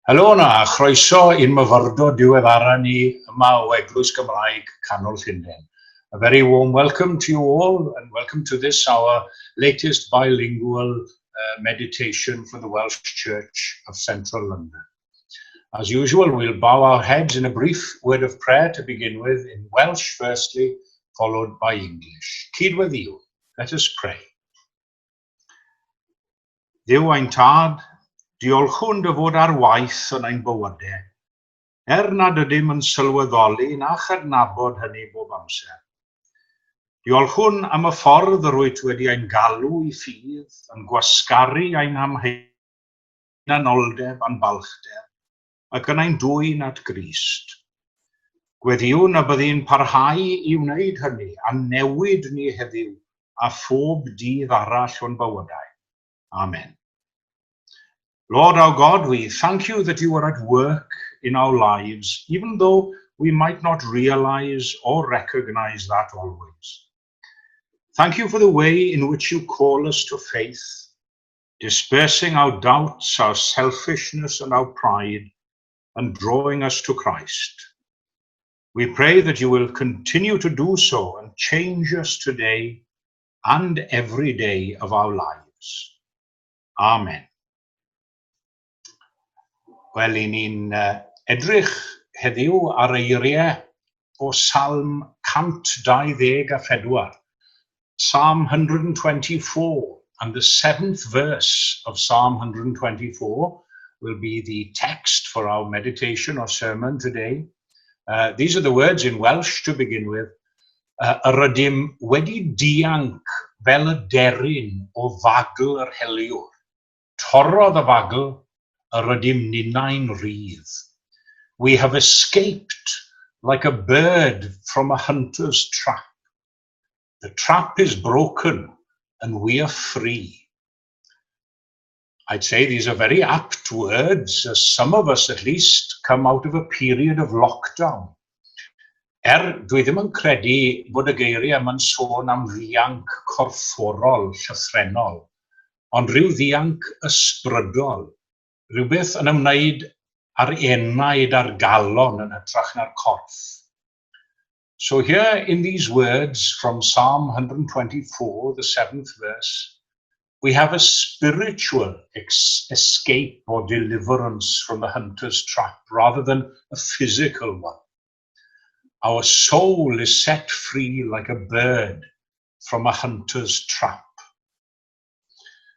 Helo na, chroeso i'n myfyrdod diweddara ni yma o Eglwys Gymraeg Canol Llundain. A very warm welcome to you all and welcome to this, our latest bilingual meditation for the Welsh Church of Central London. As usual, we'll bow our heads in a brief word of prayer to begin with, in Welsh firstly, followed by English. Cydweddiw, let us pray. Dduw ein tad, diolchwn dy fod ar waith yn ein bywydau, nad ydym yn sylweddoli na chydnabod hynny bob amser. Diolchwn am y ffordd yr wyt wedi ein galw I ffydd, yn gwasgaru ein amheinoldeb a'n balchder, ac yn ein dwyn at Grist. Gweddiwn y byddi'n parhau I wneud hynny, a newid ni heddiw, a phob dydd arall o'n bywydau. Amen. Lord our God, we thank you that you are at work in our lives, even though we might not realize or recognize that always. Thank you for the way in which you call us to faith, dispersing our doubts, our selfishness, and our pride, and drawing us to Christ. We pray that you will continue to do so and change us today and every day of our lives. Amen. Wel, I ni'n edrych heddiw ar eiriau o Psalm 124, Psalm 124, and the 7th verse of Psalm 124 will be the text for our meditation or sermon today. These are the words in Welsh to begin with. Yr ydym wedi dianc fel y deryn o fagl yr heliwr. Torrodd y fagl, yr ydym ninnau'n rydd. We have escaped like a bird from a hunter's trap. The trap is broken and we are free. I'd say these are very apt words, as some of us at least come out of a period of lockdown. Dwi ddim yn credu bod y geiriau yma'n sôn am ddianc corfforol, llythrenol, ond ryw ddianc ysbrydol, rhywbeth yn ymwneud ar enaid ar galon yn hytrach na'r corff. So here in these words from Psalm 124, the 7th verse, we have a spiritual escape or deliverance from the hunter's trap rather than a physical one. Our soul is set free like a bird from a hunter's trap.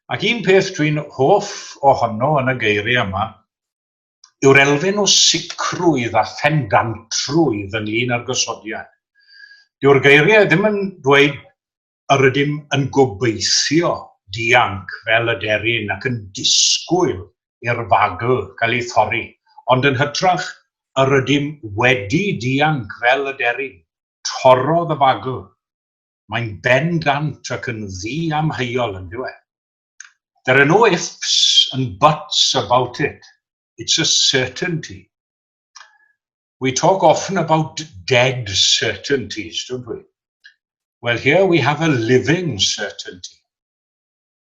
Ac un peth dwi'n hoff ohono yn y geiriau yma yw'r elfen o sicrwydd a phendantrwydd ynglyn â'r gosodiad. Dyw'r geiriau ddim yn dweud yr ydym yn gobeithio dianc fel y deryn ac yn disgwyl i'r fagl cael ei thorri, ond yn hytrach yr ydym wedi dianc fel y deryn, torrodd y fagl. Mae'n bendant ac yn ddi-amheuol yn diwedd. There are no ifs and buts about it. It's a certainty. We talk often about dead certainties, don't we? Well, here we have a living certainty.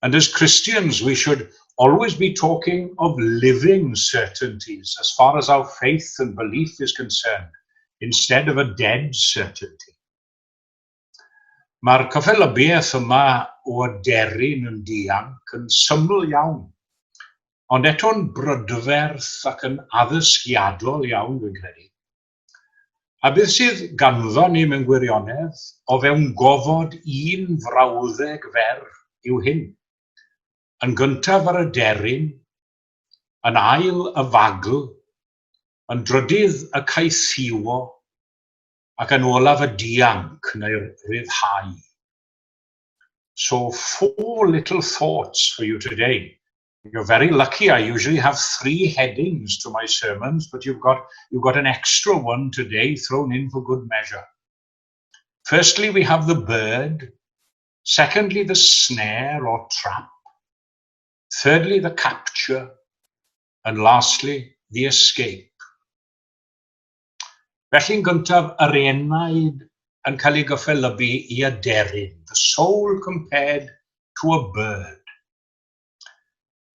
And as Christians, we should always be talking of living certainties as far as our faith and belief is concerned, instead of a dead certainty. Mae'r cyffelybiaeth yma o deryn yn dianc yn syml iawn, ond eto'n brydferth ac yn addysgiadol iawn, dwi'n credu. A beth sydd ganddo ni mewn gwirionedd o fewn gofod un frawddeg fer yw hyn. Yn gyntaf ar y deryn, yn ail y fagl, yn drydydd y caethiwo, ac yn olaf y dianc neu'r ryddhau. So 4 little thoughts for you today. You're very lucky. I usually have 3 headings to my sermons, but you've got an extra one today thrown in for good measure. Firstly, we have the bird. Secondly, the snare or trap. Thirdly, the capture. And lastly, the escape. Felly'n gyntaf, yr enaid yn cael ei gyffelybu I aderyn, the soul compared to a bird.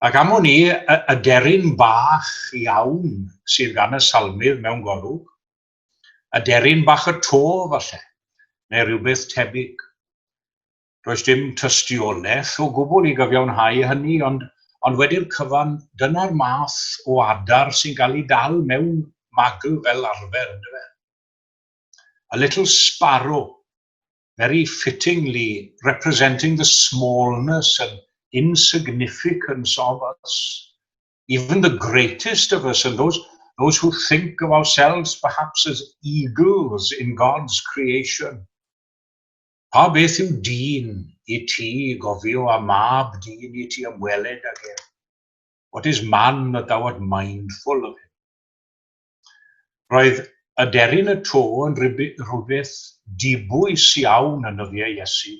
Ac am o'n i, y deryn bach iawn sydd gan y salmydd mewn golwg, y deryn bach y to falle, neu rhywbeth tebyg. Does dim tystiolaeth o gwbl i gyfiawnhau hynny, ond wedi'r cyfan, dyna'r math o adar sy'n cael ei dal mewn magl fel arfer, ynddo fe. A little sparrow, very fittingly representing the smallness and insignificance of us, even the greatest of us, and those who think of ourselves perhaps as eagles in God's creation. Pa beth yw dyn I ti gofio a mab dyn I ti ymweled ag e? What is man that thou art mindful of him? Roedd y deryn y to yn rhywbeth dibwys iawn yn yddiau Iesu.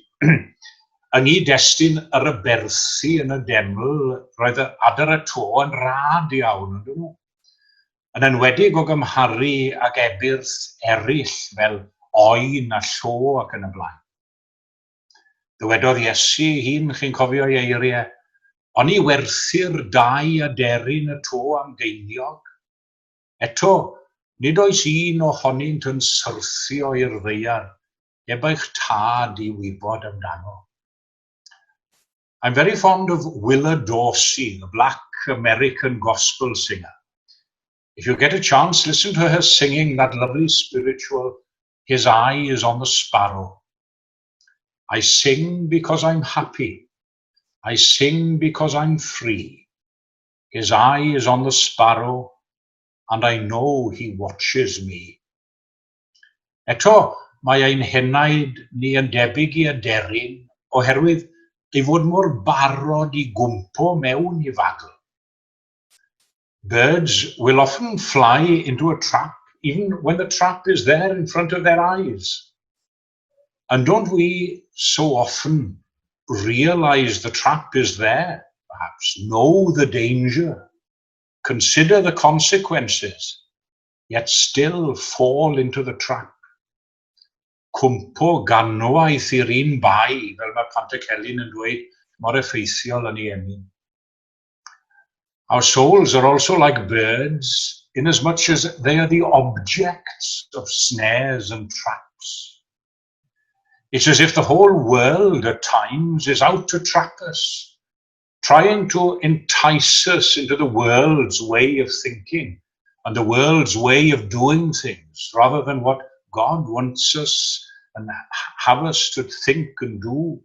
Yng nghyd-destun yr aberthu yn y deml, roedd adar y to yn rad iawn, ydyn nhw. Yn enwedig o gymharu ag ebyrth eraill fel oen a llo ac yn y blaen. Dywedodd Iesu hun, chi'n cofio ei eiriau, ond I werthu'r dau aderyn y to am geiniog. Eto, nid oes un ohonynt yn syrthio i'r ddaear, heb eich tad I wybod amdano. I'm very fond of Willa Dorsey, the black American gospel singer. If you get a chance, listen to her singing that lovely spiritual, His eye is on the sparrow. I sing because I'm happy. I sing because I'm free. His eye is on the sparrow, and I know He watches me. Eto, mae ein henaid ni yn debyg I aderyn, oherwydd ei fod mor barod I gwmpo mewn I fagl. Birds will often fly into a trap, even when the trap is there in front of their eyes. And don't we so often realize the trap is there, perhaps know the danger, consider the consequences, yet still fall into the trap? Cwmpo ganwaith I'r un bai, fel mae Pantycelyn yn dweud, mor effeithiol yn ei emyn. Our souls are also like birds, in as much as they are the objects of snares and traps. It's as if the whole world at times is out to trap us, trying to entice us into the world's way of thinking and the world's way of doing things, rather than what God wants us and have us to think and do.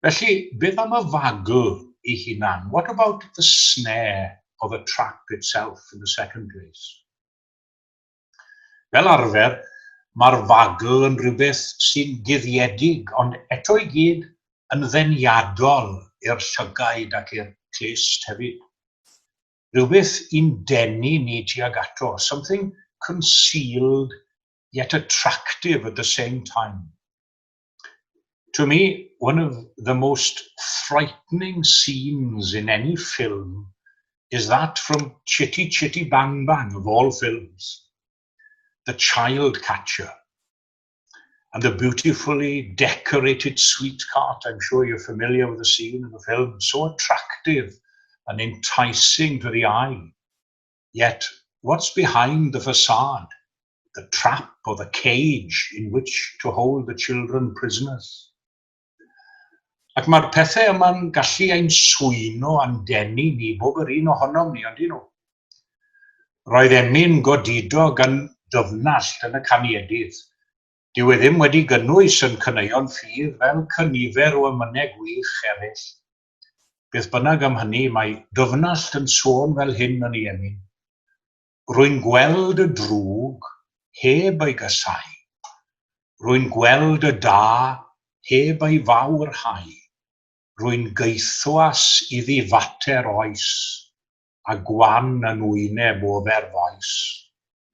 Felly, beth am y fagl I hunan? What about the snare or the trap itself in the second place? Fel arfer, mae'r fagl yn rhywbeth sy'n guddiedig, ond eto I gyd yn ddeniadol i'r llygaid ac i'r clust hefyd. Rhywbeth i'n denu ni tuag ato, something concealed yet attractive at the same time. To me, one of the most frightening scenes in any film is that from Chitty Chitty Bang Bang, of all films. The child catcher and the beautifully decorated sweetheart. I'm sure you're familiar with the scene in the film. So attractive and enticing to the eye. Yet, what's behind the facade? The trap or the cage in which to hold the children prisoners. Ac mae'r pethau yma'n gallu ein swyno a'n denu ni, bob yr un ohonom ni, ond nhw. Roedd emyn godido gan dyfnallt yn y caniedydd. Dyw e ddim wedi gynnwys yn caneuon ffydd fel cynifer o ymynau gwych eraill. Beth bynnag am hynny, mae dyfnallt yn sôn fel hyn yn ei emyn. Rwy'n gweld y drwg heb ei gysau. Rwy'n gweld y da heb ei fawrhau. Rwy'n geithwas iddi fater oes, a gwan yn wyneb ofer foes.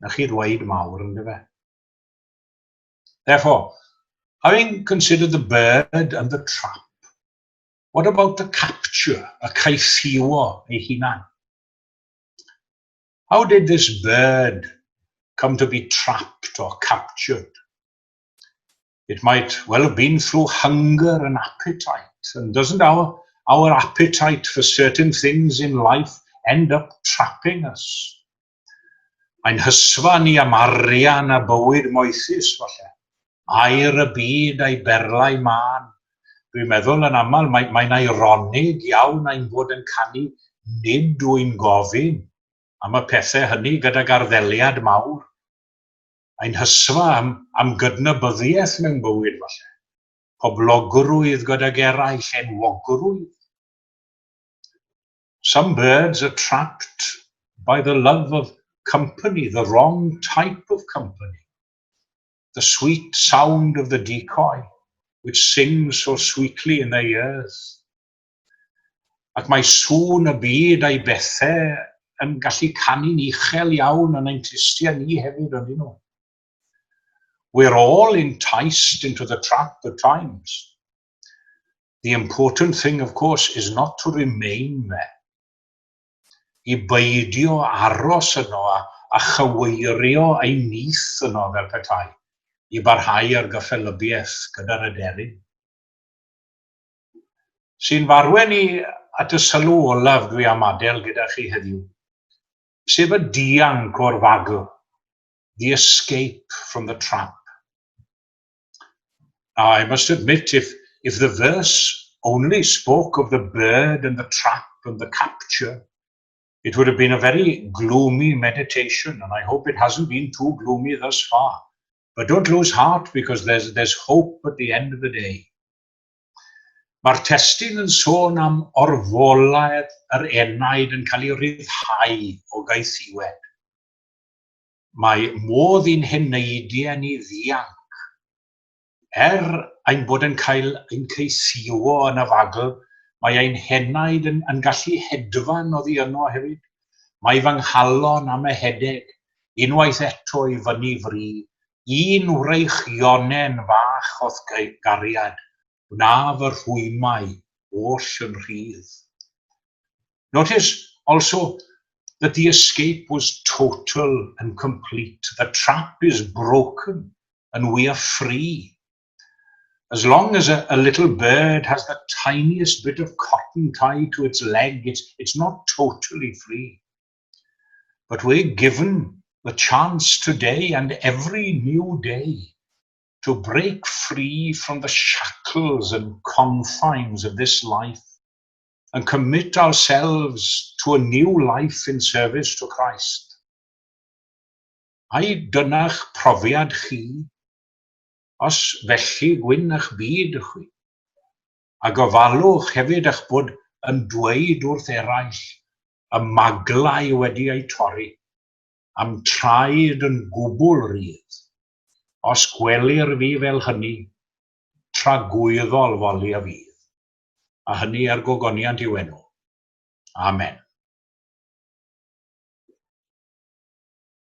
Na chi ddweud mawr, ynddo fe? Therefore, having considered the bird and the trap, what about the capture, y caethiwo ei hunan? How did this bird come to be trapped or captured? It might well have been through hunger and appetite. And doesn't our our appetite for certain things in life end up trapping us. Mae'n hysfa ni am arian a bywyd moethus falle. Air y byd a'i berlau man. Dwi'n meddwl yn aml mae'n ironig iawn ein bod yn canu nid dwi'n gofyn am y pethau hynny gydag arddeliad mawr. Ein hysfa am gydnabyddiaeth mewn bywyd falle. Poblogrwydd gydag eraill enwogrwydd. Some birds are trapped by the love of company, the wrong type of company. The sweet sound of the decoy, which sings so sweetly in their ears. Ac mae sŵn y byd a'i bethau yn gallu canu'n uchel iawn yn ein tystia ni hefyd yn nhw. We're all enticed into the trap at times. The important thing, of course, is not to remain there. I beidio aros yno a chyweirio ei nith yno fel petai, I barhau ar gyffelybiaeth gyda'r aderyn. Sy'n farwen ni at y sylw olaf dwi am adael gyda chi heddiw, sef y dianc o'r fagl, the escape from the trap. Now, I must admit, if the verse only spoke of the bird and the trap and the capture, it would have been a very gloomy meditation, and I hope it hasn't been too gloomy thus far. But don't lose heart, because there's hope at the end of the day. Mae'r testun yn sôn am orfolau'r enaid yn cael ei ryddhau o gaethiwed. Mae modd i'n heneidiau ni ddianc. Ein bod yn cael ein ceithio yn y fagl, mae ein henaid yn gallu hedfan oddi yno hefyd. Mae fy nghalon am y hedeg, unwaith eto I fyny fri, un wreichionen fach o'th gariad, wna fy rhwymau oll yn rhydd. Notice also that the escape was total and complete. The trap is broken and we are free. As long as a little bird has the tiniest bit of cotton tied to its leg, it's not totally free. But we're given the chance today and every new day to break free from the shackles and confines of this life and commit ourselves to a new life in service to Christ. Ai dyna'ch profiad chi, os felly gwyn eich byd chi, a gofalwch hefyd eich bod yn dweud wrth eraill y maglau wedi ei torri, am traed yn gwbl rydd, os gwelir fi fel hynny, tragwyddol foli a fydd, a hynny ar gogoniant I wenw. Amen.